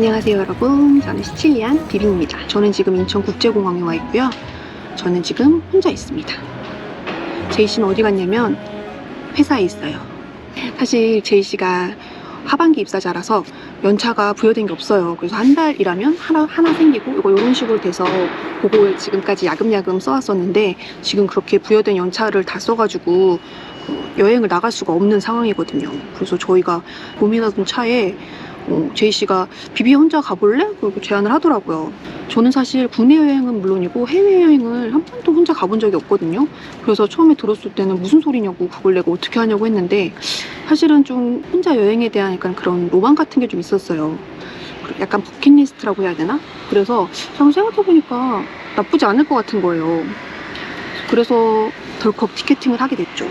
안녕하세요 여러분, 저는 시칠리안 비비입니다. 저는 지금 인천국제공항에 와 있고요. 저는 지금 혼자 있습니다. 제이씨는 어디 갔냐면 회사에 있어요. 사실 제이씨가 하반기 입사자라서 연차가 부여된 게 없어요. 그래서 한 달 일하면 하나 생기고 이거 이런 식으로 돼서 그걸 지금까지 야금야금 써왔었는데 지금 그렇게 부여된 연차를 다 써가지고 여행을 나갈 수가 없는 상황이거든요. 그래서 저희가 고민하던 차에 제이씨가 비비 혼자 가볼래? 그리고 제안을 하더라고요. 저는 사실 국내 여행은 물론이고 해외여행을 한 번도 혼자 가본 적이 없거든요. 그래서 처음에 들었을 때는 무슨 소리냐고, 그걸 내가 어떻게 하냐고 했는데 사실은 좀 혼자 여행에 대한 약간 그런 로망 같은 게 좀 있었어요. 약간 버킷리스트라고 해야 되나? 그래서 생각해보니까 나쁘지 않을 것 같은 거예요. 그래서 덜컥 티켓팅을 하게 됐죠.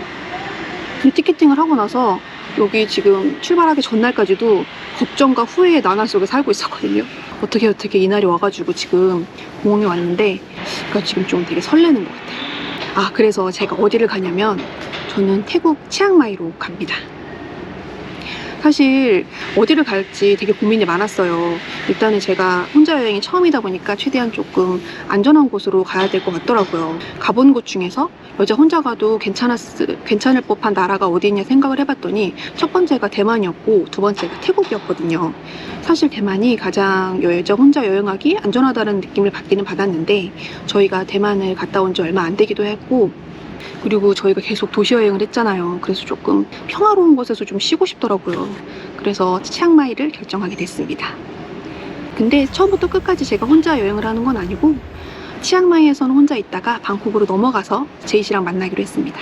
근데 티켓팅을 하고 나서 여기 지금 출발하기 전날까지도 걱정과 후회의 나날 속에 살고 있었거든요. 어떻게 이 날이 와가지고 지금 공항에 왔는데 그러니까 지금 좀 되게 설레는 것 같아요. 그래서 제가 어디를 가냐면 저는 태국 치앙마이로 갑니다. 사실 어디를 갈지 되게 고민이 많았어요. 일단은 제가 혼자 여행이 처음이다 보니까 최대한 조금 안전한 곳으로 가야 될 것 같더라고요. 가본 곳 중에서 여자 혼자 가도 괜찮을 법한 나라가 어디 있냐 생각을 해봤더니 첫 번째가 대만이었고 두 번째가 태국이었거든요. 사실 대만이 가장 여자 혼자 여행하기 안전하다는 느낌을 받기는 받았는데 저희가 대만을 갔다 온 지 얼마 안 되기도 했고 그리고 저희가 계속 도시 여행을 했잖아요. 그래서 조금 평화로운 곳에서 좀 쉬고 싶더라고요. 그래서 치앙마이를 결정하게 됐습니다. 근데 처음부터 끝까지 제가 혼자 여행을 하는 건 아니고 치앙마이에서는 혼자 있다가 방콕으로 넘어가서 제이씨랑 만나기로 했습니다.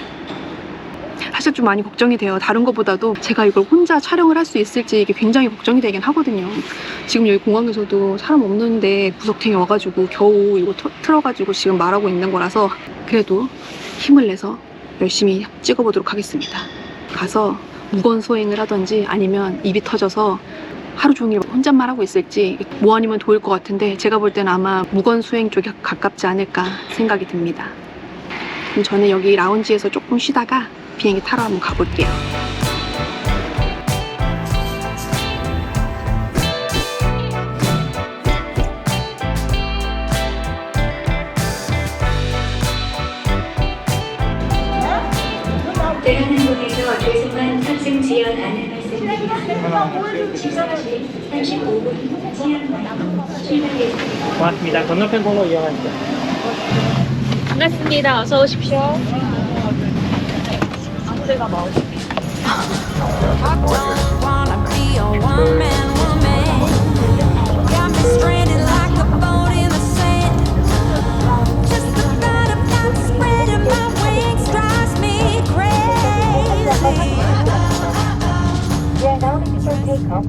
사실 좀 많이 걱정이 돼요. 다른 것보다도 제가 이걸 혼자 촬영을 할 수 있을지 이게 굉장히 걱정이 되긴 하거든요. 지금 여기 공항에서도 사람 없는데 구석탱이 와가지고 겨우 이거 틀어가지고 지금 말하고 있는 거라서 그래도 힘을 내서 열심히 찍어보도록 하겠습니다. 가서 무건소행을 하던지 아니면 입이 터져서 하루 종일 혼잣말 하고 있을지 뭐 아니면 도일 것 같은데 제가 볼 때는 아마 무건수행 쪽에 가깝지 않을까 생각이 듭니다. 그럼 저는 여기 라운지에서 조금 쉬다가 비행기 타러 한번 가볼게요. 대한항공에서 죄송한 탑승 지연 안을 말씀드리겠습니다. 지선시 35분 치앙마이 출발했습니다. 고맙습니다. 건너편 통로 이용하시죠. 반갑습니다. 어서 오십시오. 아무데나 나오십시오. We are now ready for takeoff.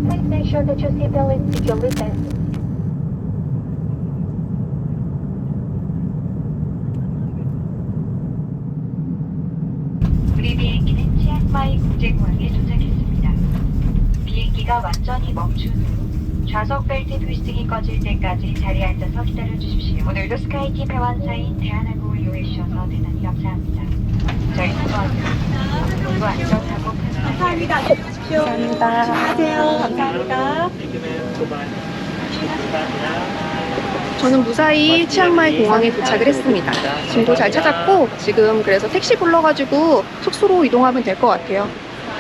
Please make sure that your seatbelt is securely fastened. 우리 비행기는 치앙마이 국제공항에 도착했습니다. 비행기가 완전히 멈춘 후 좌석 벨트 휘스팅이 꺼질 때까지 자리에 앉아서 기다려 주십시오. 오늘도 스카이팀 회원사인 대한항공을 이용해 주셔서 대단히 감사합니다. 저희 수고하셨습니다. 모두 안전하고 편안하게 감사합니다. 안녕히 가십시오. 감사합니다. 안녕하세요. 감사합니다. 저는 무사히 치앙마이 공항에 도착을 했습니다. 짐도 잘 찾았고 지금 그래서 택시 불러가지고 숙소로 이동하면 될 것 같아요.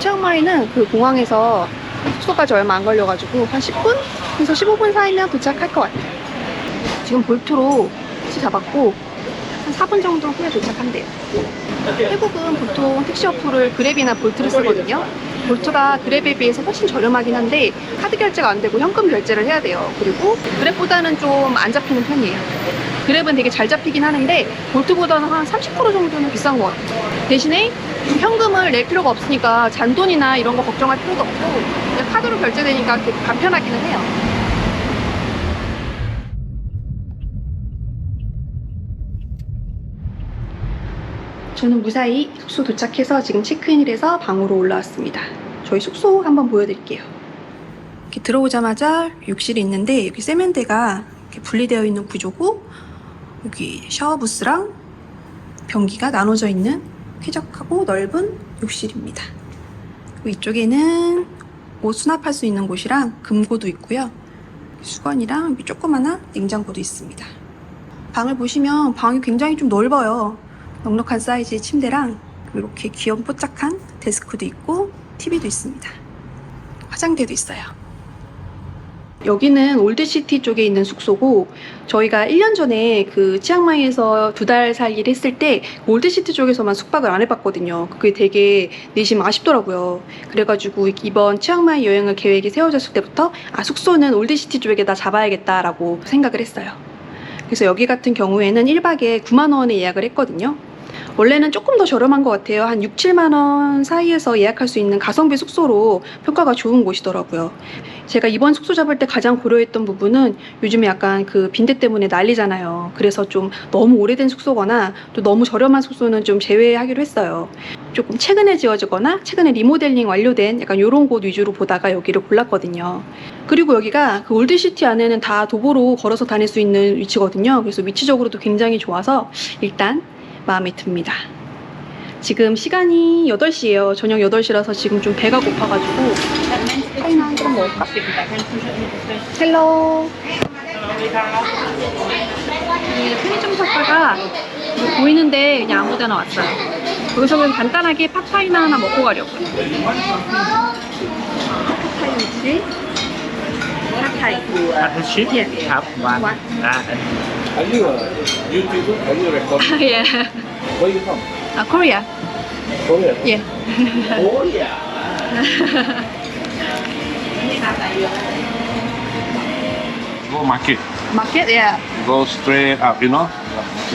치앙마이는 그 공항에서 숙소까지 얼마 안 걸려가지고 한 10분? 그래서 15분 사이면 도착할 것 같아요. 지금 볼트로 택시 잡았고 한 4분 정도 후에 도착한대요. 태국은 보통 택시 어플을 그랩이나 볼트를 쓰거든요. 볼트가 그랩에 비해서 훨씬 저렴하긴 한데 카드 결제가 안 되고 현금 결제를 해야 돼요. 그리고 그랩보다는 좀 안 잡히는 편이에요. 그랩은 되게 잘 잡히긴 하는데 볼트보다는 한 30% 정도는 비싼 것 같아요. 대신에 현금을 낼 필요가 없으니까 잔돈이나 이런 거 걱정할 필요도 없고 그냥 카드로 결제되니까 되게 간편하기는 해요. 저는 무사히 숙소 도착해서 지금 체크인을 해서 방으로 올라왔습니다. 저희 숙소 한번 보여드릴게요. 이렇게 들어오자마자 욕실이 있는데 여기 세면대가 이렇게 분리되어 있는 구조고 여기 샤워 부스랑 변기가 나눠져 있는 쾌적하고 넓은 욕실입니다. 그리고 이쪽에는 옷 수납할 수 있는 곳이랑 금고도 있고요. 수건이랑 여기 조그마한 냉장고도 있습니다. 방을 보시면 방이 굉장히 좀 넓어요. 넉넉한 사이즈의 침대랑 이렇게 귀염 뽀짝한 데스크도 있고 TV도 있습니다. 화장대도 있어요. 여기는 올드시티 쪽에 있는 숙소고 저희가 1년 전에 그 치앙마이에서 2달 살기를 했을 때 올드시티 쪽에서만 숙박을 안 해봤거든요. 그게 되게 내심 아쉽더라고요. 그래가지고 이번 치앙마이 여행을 계획이 세워졌을 때부터 숙소는 올드시티 쪽에다 잡아야겠다라고 생각을 했어요. 그래서 여기 같은 경우에는 1박에 9만 원에 예약을 했거든요. 원래는 조금 더 저렴한 것 같아요. 한 6, 7만 원 사이에서 예약할 수 있는 가성비 숙소로 평가가 좋은 곳이더라고요. 제가 이번 숙소 잡을 때 가장 고려했던 부분은 요즘에 약간 그 빈대 때문에 난리잖아요. 그래서 좀 너무 오래된 숙소거나 또 너무 저렴한 숙소는 좀 제외하기로 했어요. 조금 최근에 지어지거나 최근에 리모델링 완료된 약간 이런 곳 위주로 보다가 여기를 골랐거든요. 그리고 여기가 그 올드시티 안에는 다 도보로 걸어서 다닐 수 있는 위치거든요. 그래서 위치적으로도 굉장히 좋아서 일단 마음에 듭니다. 지금 시간이 8시예요. 저녁 8시라서 지금 좀 배가 고파가지고 차이나 한 그릇 먹을까? 헬로. 편의점 샀다가 보이는데 그냥 아무 데나 왔어요. 여기서 그냥 간단하게 팟타이나 하나 먹고 가려고요. 팟타이 위치. 팟타이. Partnership? Yeah. Have one. One. Are you a YouTuber? Are you a recorder? Yeah. Where are you from? Korea. Korea. Yeah. Korea. Go market. Market? Yeah. Go straight up, you know?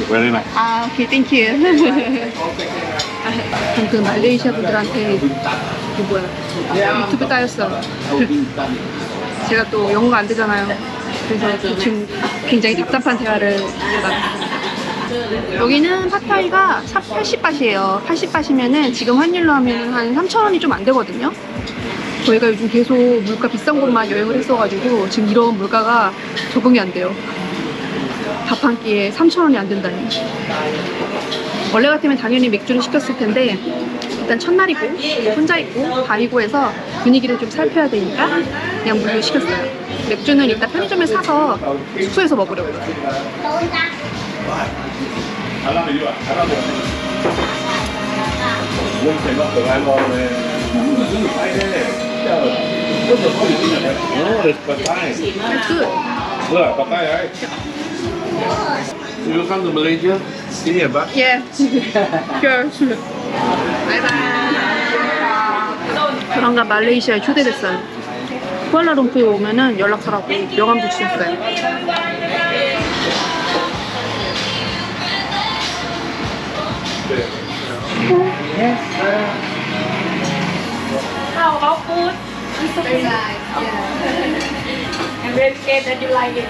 Very nice. Okay, thank you. 전 그 말레이시아 분들한테 그 뭐야 유튜브 따였어요. 제가 또 영어가 안 되잖아요. 그래서 지금 굉장히 답답한 대화를 나눴어요. 여기는 팟타이가 80바트예요. 80바트면은 지금 환율로 하면 한 3,000원이 좀 안 되거든요. 저희가 요즘 계속 물가 비싼 곳만 여행을 했어가지고 지금 이런 물가가 적응이 안 돼요. 밥 한 끼에 3,000원이 안 된다니. 원래 같으면 당연히 맥주를 시켰을 텐데 일단 첫날이고 혼자 있고 밤이고 해서 분위기를 좀 살펴야 되니까 그냥 물로 시켰어요. 맥주는 이따 편의점에 사서 숙소에서 먹으려고요. That's good. Look, Pattaya, right? You come to Malaysia? See here, but Yeah. Sure. 바이바이. 그런가 말레이시아에 초대됐어요. 쿠알라룸푸르에 오면은 연락하라고 명함도 주셨어요. How about food? Very nice. I'm very scared that you like it.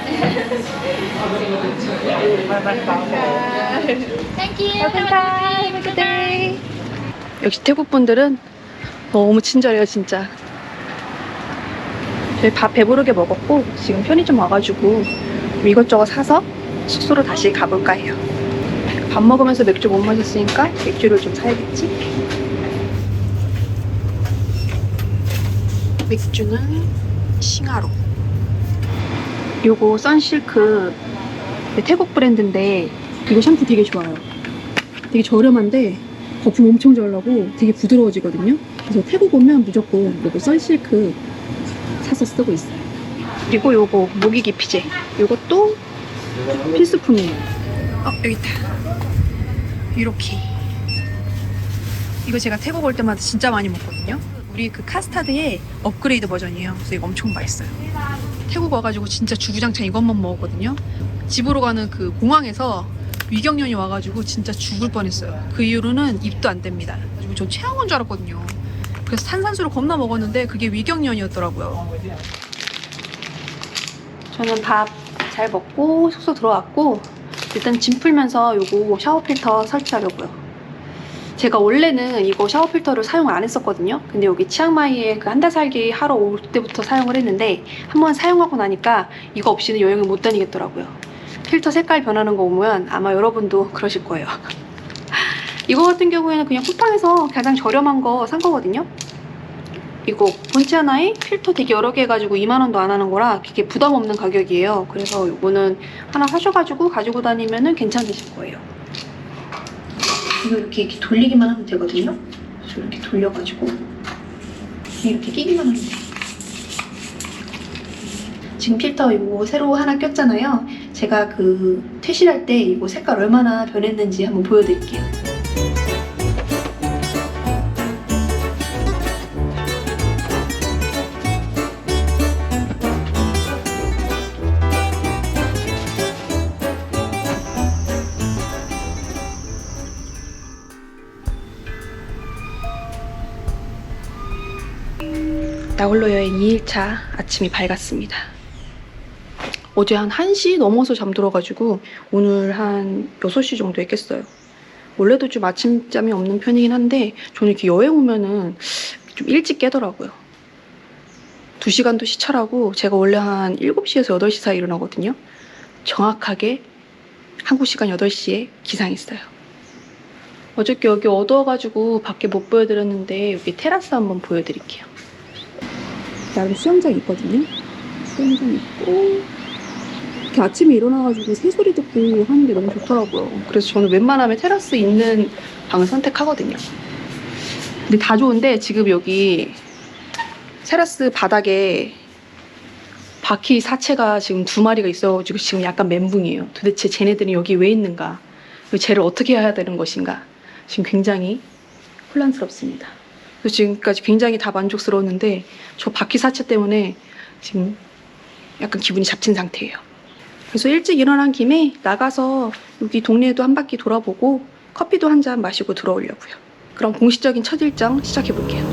Thank you. Have a good day. 역시 태국 분들은 너무 친절해요, 진짜. 저희 밥 배부르게 먹었고 지금 편의점 와가지고 이것저것 사서 숙소로 다시 가볼까 해요. 밥 먹으면서 맥주 못 마셨으니까 맥주를 좀 사야겠지? 맥주는 싱하로. 요거 선실크 태국 브랜드인데 이거 샴푸 되게 좋아요. 되게 저렴한데 거품 엄청 잘 나고 되게 부드러워지거든요. 그래서 태국 오면 무조건 요거 선실크 사서 쓰고 있어요. 그리고 요거 모기 기피제 요것도 필수품이에요. 여기 있다. 이렇게 이거 제가 태국 올 때마다 진짜 많이 먹거든요. 우리 그 카스타드의 업그레이드 버전이에요. 그래서 이거 엄청 맛있어요. 태국 와가지고 진짜 주구장창 이것만 먹었거든요. 집으로 가는 그 공항에서 위경련이 와가지고 진짜 죽을 뻔했어요. 그 이후로는 입도 안 뗍니다. 그래가지고 전 체한 줄 알았거든요. 그래서 탄산수를 겁나 먹었는데 그게 위경련이었더라고요. 저는 밥 잘 먹고 숙소 들어왔고 일단 짐 풀면서 요거 샤워 필터 설치하려고요. 제가 원래는 이거 샤워 필터를 사용을 안 했었거든요. 근데 여기 치앙마이에 그 한 달 살기 하러 올 때부터 사용을 했는데 한번 사용하고 나니까 이거 없이는 여행을 못 다니겠더라고요. 필터 색깔 변하는 거 보면 아마 여러분도 그러실 거예요. 이거 같은 경우에는 그냥 쿠팡에서 가장 저렴한 거 산 거거든요. 이거 본체 하나에 필터 되게 여러 개 해가지고 2만 원도 안 하는 거라 되게 부담 없는 가격이에요. 그래서 이거는 하나 사셔가지고 가지고 다니면은 괜찮으실 거예요. 이거 이렇게 돌리기만 하면 되거든요. 그래서 이렇게 돌려가지고 이렇게 끼기만 하면 돼요. 지금 필터 이거 새로 하나 꼈잖아요. 제가 그 퇴실할 때 이거 색깔 얼마나 변했는지 한번 보여드릴게요. 나홀로 여행 2일차 아침이 밝았습니다. 어제 한 1시 넘어서 잠들어가지고 오늘 한 6시 정도에 깼어요. 원래도 좀 아침잠이 없는 편이긴 한데 저는 이렇게 여행 오면은 좀 일찍 깨더라고요. 2시간도 시차라고 제가 원래 한 7시에서 8시 사이 일어나거든요. 정확하게 한국 시간 8시에 기상했어요. 어저께 여기 어두워가지고 밖에 못 보여드렸는데 여기 테라스 한번 보여드릴게요. 나름 수영장 있거든요. 수영장 있고 이렇게 아침에 일어나가지고 새소리 듣고 하는 게 너무 좋더라고요. 그래서 저는 웬만하면 테라스 있는 방을 선택하거든요. 근데 다 좋은데 지금 여기 테라스 바닥에 바퀴 사체가 지금 2마리가 있어가지고 지금 약간 멘붕이에요. 도대체 쟤네들이 여기 왜 있는가? 쟤를 어떻게 해야 되는 것인가? 지금 굉장히 혼란스럽습니다. 그래서 지금까지 굉장히 다 만족스러웠는데 저 바퀴 사체 때문에 지금 약간 기분이 잡친 상태예요. 그래서 일찍 일어난 김에 나가서 여기 동네에도 한 바퀴 돌아보고 커피도 한 잔 마시고 들어오려고요. 그럼 공식적인 첫 일정 시작해볼게요.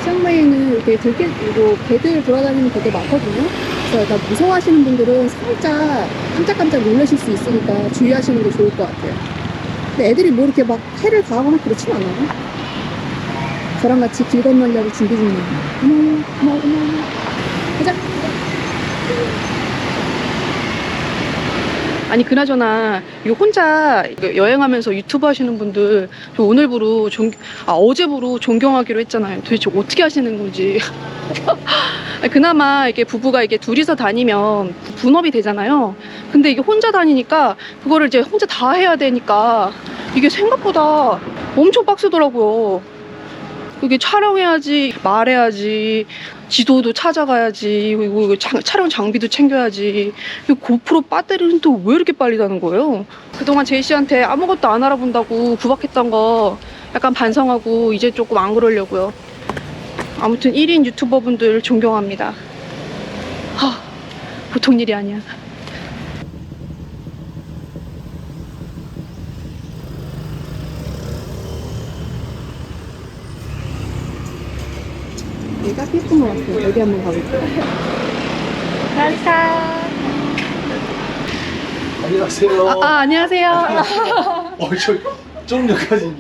치앙마이에는 이렇게 개들 돌아다니는 게 되게 많거든요. 그래서 약간 무서워하시는 분들은 살짝 깜짝깜짝 놀라실 수 있으니까 주의하시는 게 좋을 것 같아요. 근데 애들이 뭐 이렇게 막 해를 가하거나 그렇진 않아요. 저랑 같이 길 건너려고 준비 중이에요. 어머. 가자. 아니 그나저나 이거 혼자 여행하면서 유튜브 하시는 분들 저 오늘부로 어제부로 존경하기로 했잖아요. 도대체 어떻게 하시는 건지. 그나마 이게 부부가 이게 둘이서 다니면 분업이 되잖아요. 근데 이게 혼자 다니니까 그거를 이제 혼자 다 해야 되니까 이게 생각보다 엄청 빡세더라고요. 이게 촬영해야지, 말해야지, 지도도 찾아가야지, 그리고 촬영 장비도 챙겨야지. 고프로 배터리는 또 왜 이렇게 빨리 다는 거예요? 그동안 제이씨한테 아무것도 안 알아본다고 구박했던 거 약간 반성하고 이제 조금 안 그러려고요. 아무튼 1인 유튜버분들 존경합니다. 보통 일이 아니야. 여기가 예쁜 것 같아요. 여기 한번 가볼게요. 감사합니다. 안녕하세요. 안녕하세요. 좀 전까지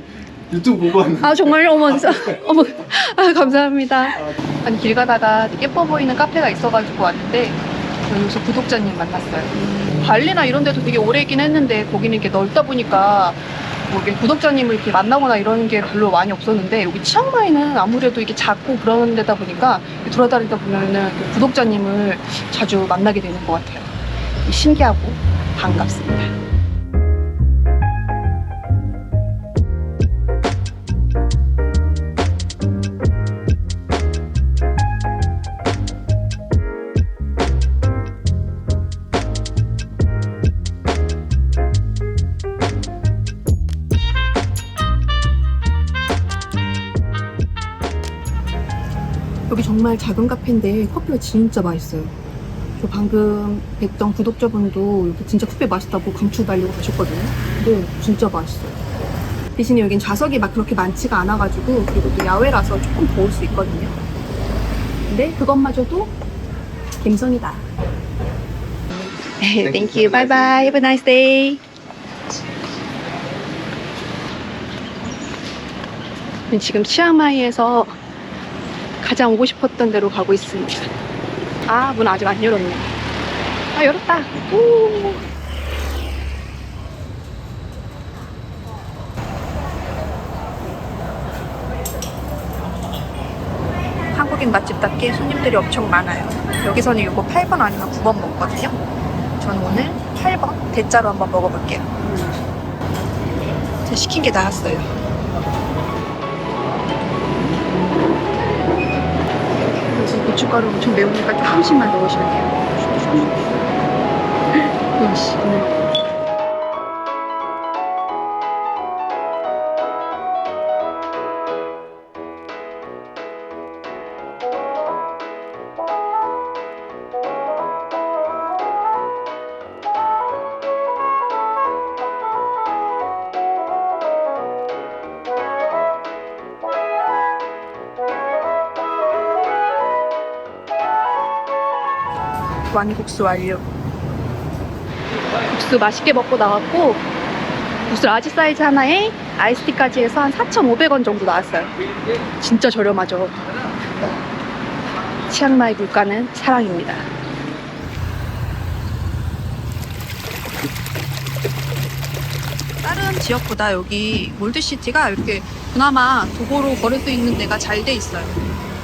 유튜브 보고 왔는데. 정말요? 어머, 감사합니다. 아니, 길 가다가 예뻐 보이는 카페가 있어가지고 왔는데 여기서 구독자님 만났어요. 발리나 이런 데도 되게 오래 있긴 했는데 거기는 이렇게 넓다 보니까 뭐 이렇게 구독자님을 이렇게 만나거나 이런 게 별로 많이 없었는데 여기 치앙마이는 아무래도 이게 작고 그런 데다 보니까 돌아다니다 보면은 그 구독자님을 자주 만나게 되는 것 같아요. 신기하고 반갑습니다. 여기 정말 작은 카페인데 커피가 진짜 맛있어요. 저 방금 뵀던 구독자분도 여기 진짜 커피 맛있다고 강추 달리고 가셨거든요. 근데 진짜 맛있어요. 대신에 여긴 좌석이 막 그렇게 많지가 않아가지고 그리고 또 야외라서 조금 더울 수 있거든요. 근데 그것마저도 갬성이다. Thank you. Bye bye. Have a nice day. 지금 치앙마이에서 가장 오고 싶었던 데로 가고 있습니다. 문 아직 안 열었네. 아, 열었다. 오. 한국인 맛집답게 손님들이 엄청 많아요. 여기서는 이거 8번 아니면 9번 먹거든요. 저는 오늘 8번 대짜로 한번 먹어볼게요. 제가 시킨 게 나왔어요. 그래서 고춧가루 엄청 매우니까 조금씩만 넣으시면 돼요. 역시 오늘 완국수 완료. 국수 맛있게 먹고 나왔고, 국수 라지 사이즈 하나에 아이스티까지 해서 한 4,500원 정도 나왔어요. 진짜 저렴하죠. 치앙마이 물가는 사랑입니다. 다른 지역보다 여기 몰드시티가 이렇게 그나마 도보로 걸을 수 있는 데가 잘 돼 있어요.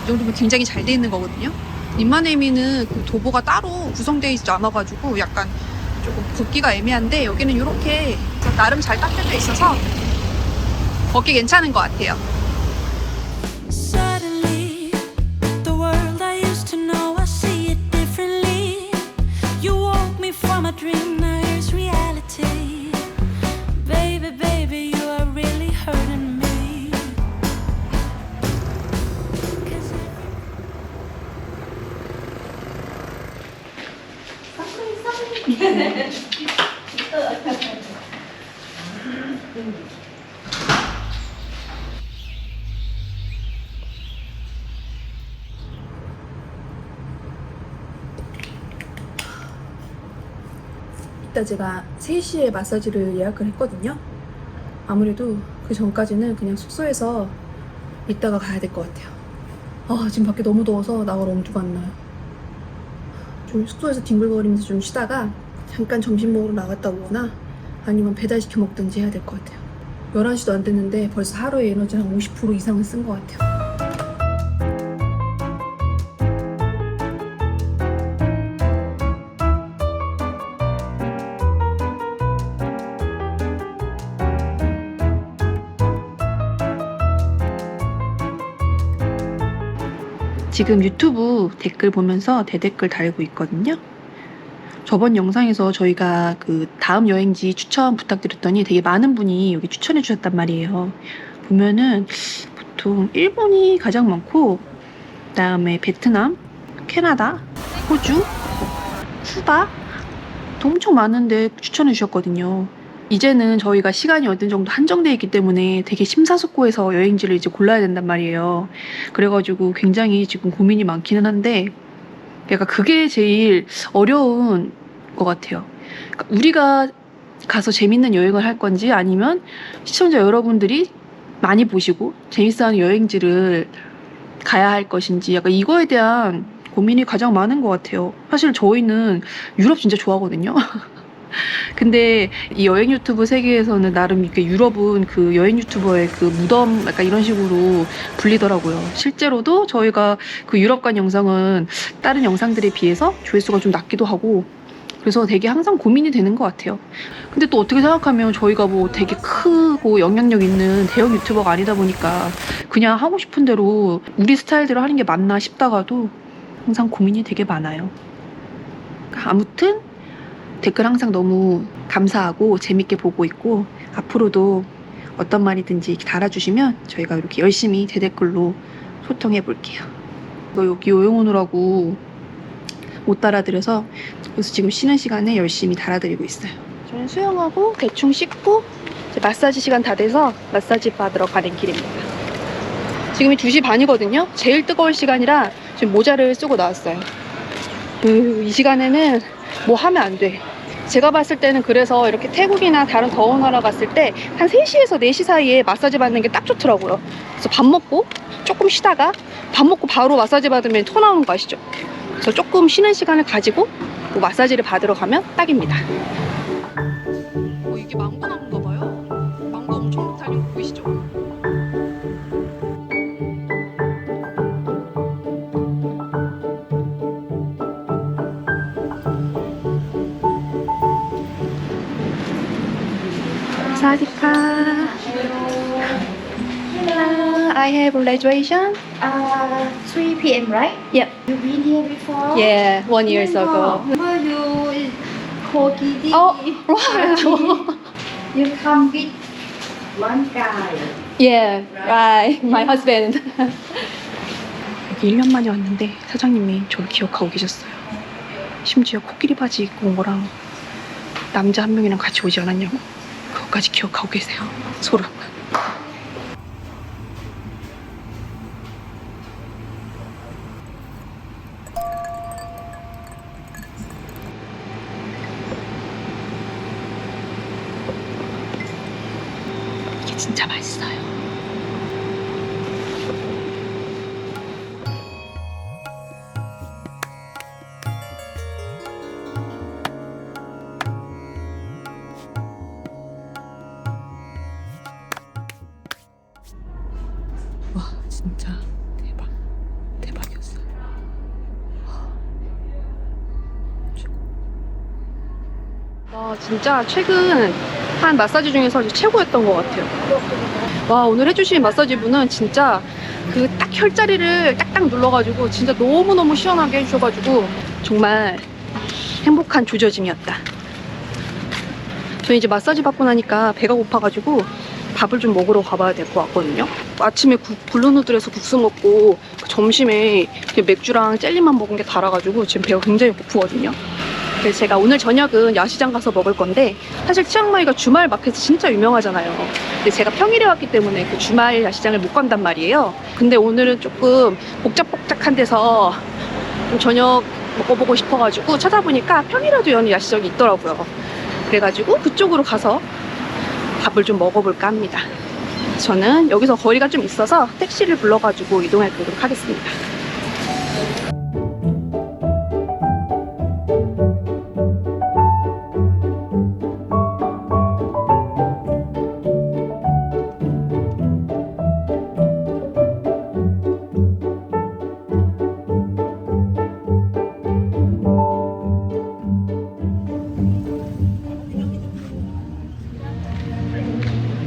이 정도면 굉장히 잘 돼 있는 거거든요. 림마네미는 그 도보가 따로 구성되어 있지 않아가지고 약간 조금 걷기가 애매한데, 여기는 이렇게 나름 잘 닦여져 있어서 걷기 괜찮은 것 같아요. Suddenly, the world I used to know, I see it differently. You woke me from a dream, now here's reality. Baby, baby, you are really hurting me. 'Cause 이따 제가 3시에 마사지를 예약을 했거든요. 아무래도 그 전까지는 그냥 숙소에서 이따가 가야 될 것 같아요. 아, 지금 밖에 너무 더워서 나갈 엄두가 안 나요. 좀 숙소에서 뒹굴거리면서 좀 쉬다가 잠깐 점심 먹으러 나갔다 오거나 아니면 배달시켜 먹든지 해야 될 것 같아요. 11시도 안 됐는데 벌써 하루에 에너지 한 50% 이상은 쓴 것 같아요. 지금 유튜브 댓글 보면서 대댓글 달고 있거든요. 저번 영상에서 저희가 그 다음 여행지 추천 부탁드렸더니 되게 많은 분이 여기 추천해 주셨단 말이에요. 보면은 보통 일본이 가장 많고, 그다음에 베트남, 캐나다, 호주, 쿠바 또 엄청 많은데 추천해 주셨거든요. 이제는 저희가 시간이 어느 정도 한정되어 있기 때문에 되게 심사숙고해서 여행지를 이제 골라야 된단 말이에요. 그래가지고 굉장히 지금 고민이 많기는 한데, 약간 그게 제일 어려운 것 같아요. 그러니까 우리가 가서 재밌는 여행을 할 건지, 아니면 시청자 여러분들이 많이 보시고 재밌어하는 여행지를 가야 할 것인지, 약간 이거에 대한 고민이 가장 많은 것 같아요. 사실 저희는 유럽 진짜 좋아하거든요. 근데 이 여행 유튜브 세계에서는 나름 이렇게 유럽은 그 여행 유튜버의 그 무덤 약간 이런 식으로 불리더라고요. 실제로도 저희가 그 유럽 간 영상은 다른 영상들에 비해서 조회수가 좀 낮기도 하고, 그래서 되게 항상 고민이 되는 것 같아요. 근데 또 어떻게 생각하면 저희가 뭐 되게 크고 영향력 있는 대형 유튜버가 아니다 보니까 그냥 하고 싶은 대로 우리 스타일대로 하는 게 맞나 싶다가도 항상 고민이 되게 많아요. 아무튼 댓글 항상 너무 감사하고 재밌게 보고 있고, 앞으로도 어떤 말이든지 달아주시면 저희가 이렇게 열심히 대댓글로 소통해 볼게요. 여기 여행 오느라고 못 달아드려서 그래서 지금 쉬는 시간에 열심히 달아드리고 있어요. 저는 수영하고 대충 씻고 이제 마사지 시간 다 돼서 마사지 받으러 가는 길입니다. 지금이 2시 반이거든요. 제일 뜨거울 시간이라 지금 모자를 쓰고 나왔어요. 이 시간에는 뭐 하면 안 돼. 제가 봤을 때는 그래서 이렇게 태국이나 다른 더운 나라 갔을 때 한 3시에서 4시 사이에 마사지 받는 게 딱 좋더라고요. 그래서 밥 먹고 조금 쉬다가 밥 먹고 바로 마사지 받으면 토 나오는 거 아시죠? 그래서 조금 쉬는 시간을 가지고 뭐 마사지를 받으러 가면 딱입니다. 이게 망고 나무인가 봐요. 망고 엄청 달린 거 보이시죠? 사디카. I have graduation. 3 p.m. right? Yep. You've been here before? Yeah, 1 year ago. Were you Kokidi? Oh, right. You come with one guy. Yeah, right. My husband. 여기 1년 만에 왔는데 사장님이 저를 기억하고 계셨어요. 심지어 코끼리 바지 입고 온 거랑 남자 한 명이랑 같이 오지 않았냐고 그것까지 기억하고 계세요. 소름. 이게 진짜 맛있어요. 와, 진짜 대박이었어요. 와, 진짜 최근 한 마사지 중에서 최고였던 것 같아요. 와, 오늘 해주신 마사지 분은 진짜 그 딱 혈자리를 딱딱 눌러가지고 진짜 너무너무 시원하게 해주셔가지고 정말 행복한 조져짐이었다. 저는 이제 마사지 받고 나니까 배가 고파가지고 밥을 좀 먹으러 가봐야 될 것 같거든요. 아침에 블루누들에서 국수 먹고 점심에 맥주랑 젤리만 먹은 게 달아가지고 지금 배가 굉장히 고프거든요. 그래서 제가 오늘 저녁은 야시장 가서 먹을 건데 사실 치앙마이가 주말 마켓이 진짜 유명하잖아요. 근데 제가 평일에 왔기 때문에 그 주말 야시장을 못 간단 말이에요. 근데 오늘은 조금 복잡복잡한 데서 좀 저녁 먹어보고 싶어가지고 찾아보니까 평일에도 여는 야시장이 있더라고요. 그래가지고 그쪽으로 가서 밥을 좀 먹어볼까 합니다. 저는 여기서 거리가 좀 있어서 택시를 불러가지고 이동해 보도록 하겠습니다.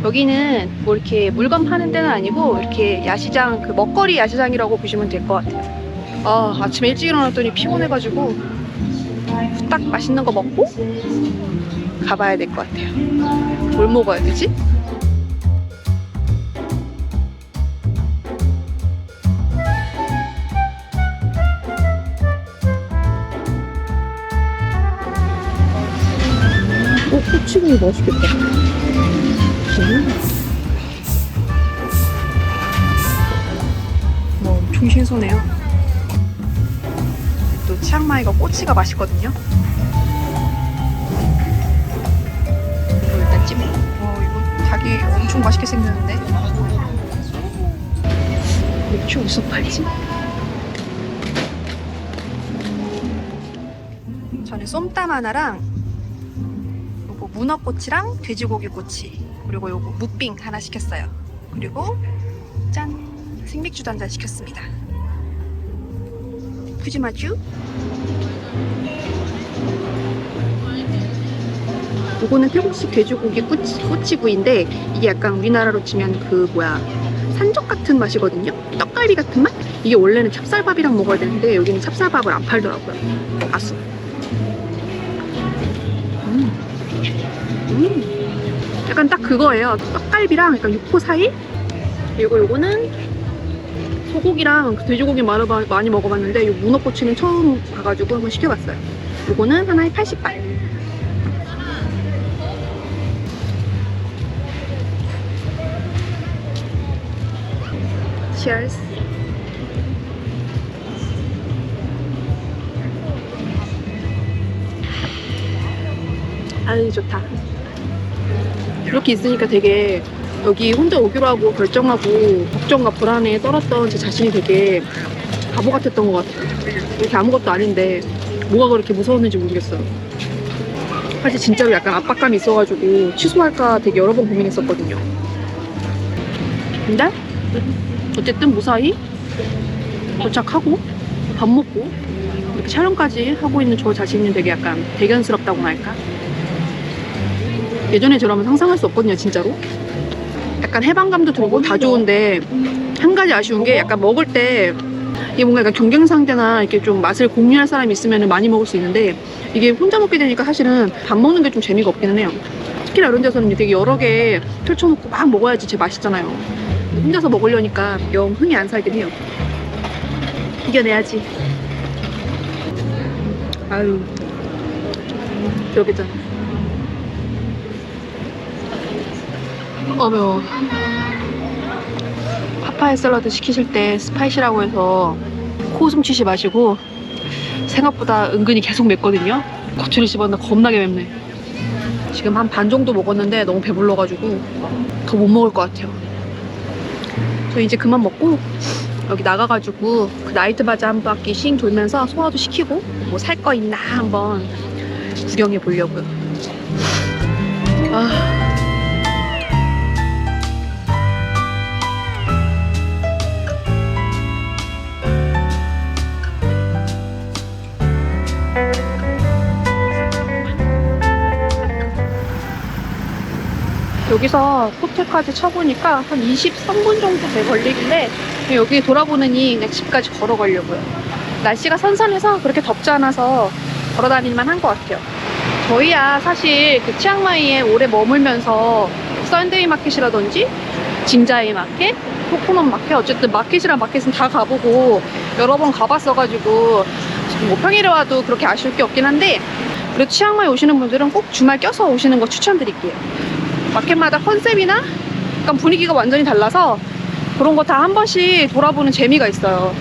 여기는 뭐 이렇게 물건 파는 데는 아니고 이렇게 야시장, 그 먹거리 야시장이라고 보시면 될 것 같아요. 아침에 일찍 일어났더니 피곤해가지고 딱 맛있는 거 먹고 가봐야 될 것 같아요. 뭘 먹어야 되지? 꼬치구이 맛있겠다. 뭐 엄청 신선해요. 또 치앙마이가 꼬치가 맛있거든요. 이거 일단 찜해. 이거 자기 엄청 맛있게 생겼는데. 맥주 어디서 팔지? 저는 쏨땀 하나랑 요거 문어꼬치랑 돼지고기 꼬치, 그리고 요거 무빙 하나 시켰어요. 그리고 짠! 생맥주도 한잔 시켰습니다. 푸지마주. 요거는 태국식 돼지고기 꼬치구이인데 이게 약간 우리나라로 치면 그 산적 같은 맛이거든요. 떡갈비 같은 맛? 이게 원래는 찹쌀밥이랑 먹어야 되는데 여기는 찹쌀밥을 안 팔더라고요. 아수. 약간 딱 그거예요. 떡갈비랑 약간 육포 사이? 그리고 요거는 소고기랑 돼지고기 많이 먹어봤는데 요 문어꼬치는 처음 가가지고 한번 시켜봤어요. 요거는 하나에 80바. Cheers. 아유, 좋다. 이렇게 있으니까 되게 여기 혼자 오기로 하고 결정하고 걱정과 불안에 떨었던 제 자신이 되게 바보 같았던 것 같아요. 이렇게 아무것도 아닌데 뭐가 그렇게 무서웠는지 모르겠어요. 사실 진짜로 약간 압박감이 있어가지고 취소할까 되게 여러 번 고민했었거든요. 근데 어쨌든 무사히 도착하고 밥 먹고 이렇게 촬영까지 하고 있는 저 자신이 되게 약간 대견스럽다고나 할까? 예전에 저라면 상상할 수 없거든요, 진짜로. 약간 해방감도 들고 다 좋은데 한 가지 아쉬운 게 약간 먹을 때 이게 뭔가 약간 경쟁 상대나 이렇게 좀 맛을 공유할 사람이 있으면 많이 먹을 수 있는데 이게 혼자 먹게 되니까 사실은 밥 먹는 게 좀 재미가 없기는 해요. 특히나 이런 데서는 되게 여러 개 펼쳐놓고 막 먹어야지 제일 맛있잖아요. 혼자서 먹으려니까 영 흥이 안 살긴 해요. 이겨내야지. 아유, 여기잖아. 매워. 파파야 샐러드 시키실 때 스파이시라고 해서 코 숨쉬시 마시고 생각보다 은근히 계속 맵거든요. 고추를 씹었나 겁나게 맵네. 지금 한 반 정도 먹었는데 너무 배불러가지고 더 못 먹을 것 같아요. 저 이제 그만 먹고 여기 나가가지고 그 나이트 바자 한 바퀴 씩 돌면서 소화도 시키고 뭐 살 거 있나 한번 구경해 보려고요. 여기서 호텔까지 쳐보니까 한 23분 정도 돼 걸리길래 여기 돌아보느니 그냥 집까지 걸어가려고요. 날씨가 선선해서 그렇게 덥지 않아서 걸어다닐만 한 것 같아요. 저희야 사실 그 치앙마이에 오래 머물면서 썬데이 마켓이라든지 징자이 마켓, 코코넛 마켓, 어쨌든 마켓이랑 마켓은 다 가보고 여러 번 가봤어가지고 뭐 평일에 와도 그렇게 아쉬울 게 없긴 한데 그래도 치앙마이 오시는 분들은 꼭 주말 껴서 오시는 거 추천드릴게요. 마켓마다 컨셉이나 약간 분위기가 완전히 달라서 그런 거 다 한 번씩 돌아보는 재미가 있어요.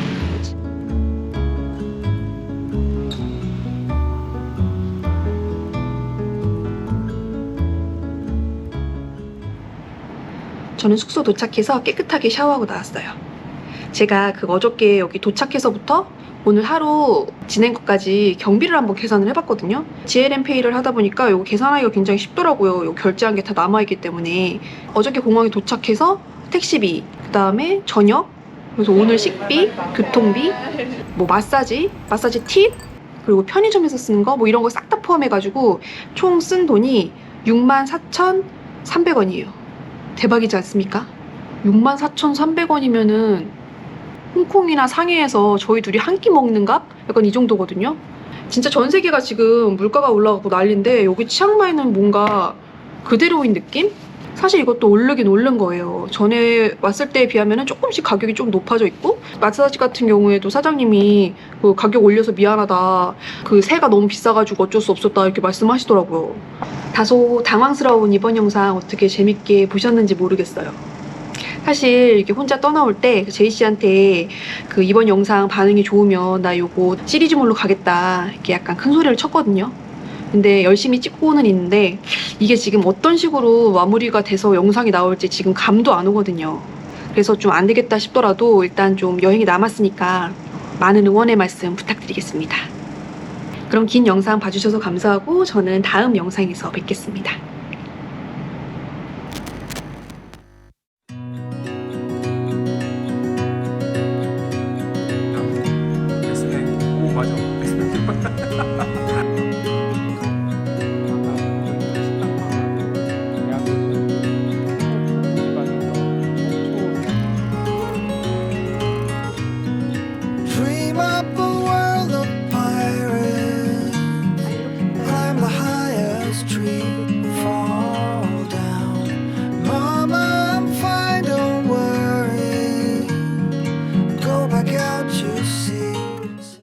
저는 숙소 도착해서 깨끗하게 샤워하고 나왔어요. 제가 어저께 여기 도착해서부터 오늘 하루 지낸 것까지 경비를 한번 계산을 해봤거든요. GLM페이를 하다 보니까 이거 계산하기가 굉장히 쉽더라고요. 이거 결제한 게 다 남아있기 때문에. 어저께 공항에 도착해서 택시비, 그 다음에 저녁, 그래서 오늘 식비, 교통비, 뭐 마사지 팁, 그리고 편의점에서 쓰는 거 뭐 이런 거 싹 다 포함해가지고 총 쓴 돈이 64,300원이에요. 대박이지 않습니까? 64,300원이면은 홍콩이나 상해에서 저희 둘이 한 끼 먹는 값? 약간 이 정도거든요. 진짜 전 세계가 지금 물가가 올라가고 난리인데 여기 치앙마이는 뭔가 그대로인 느낌? 사실 이것도 오르긴 오른 거예요. 전에 왔을 때에 비하면 조금씩 가격이 좀 높아져 있고 마사지 같은 경우에도 사장님이 그 가격 올려서 미안하다, 그 새가 너무 비싸가지고 어쩔 수 없었다 이렇게 말씀하시더라고요. 다소 당황스러운 이번 영상 어떻게 재밌게 보셨는지 모르겠어요. 사실 이렇게 혼자 떠나올 때 제이씨한테 그 이번 영상 반응이 좋으면 나 요거 시리즈물로 가겠다 이렇게 약간 큰 소리를 쳤거든요. 근데 열심히 찍고는 있는데 이게 지금 어떤 식으로 마무리가 돼서 영상이 나올지 지금 감도 안 오거든요. 그래서 좀 안 되겠다 싶더라도 일단 좀 여행이 남았으니까 많은 응원의 말씀 부탁드리겠습니다. 그럼 긴 영상 봐주셔서 감사하고 저는 다음 영상에서 뵙겠습니다.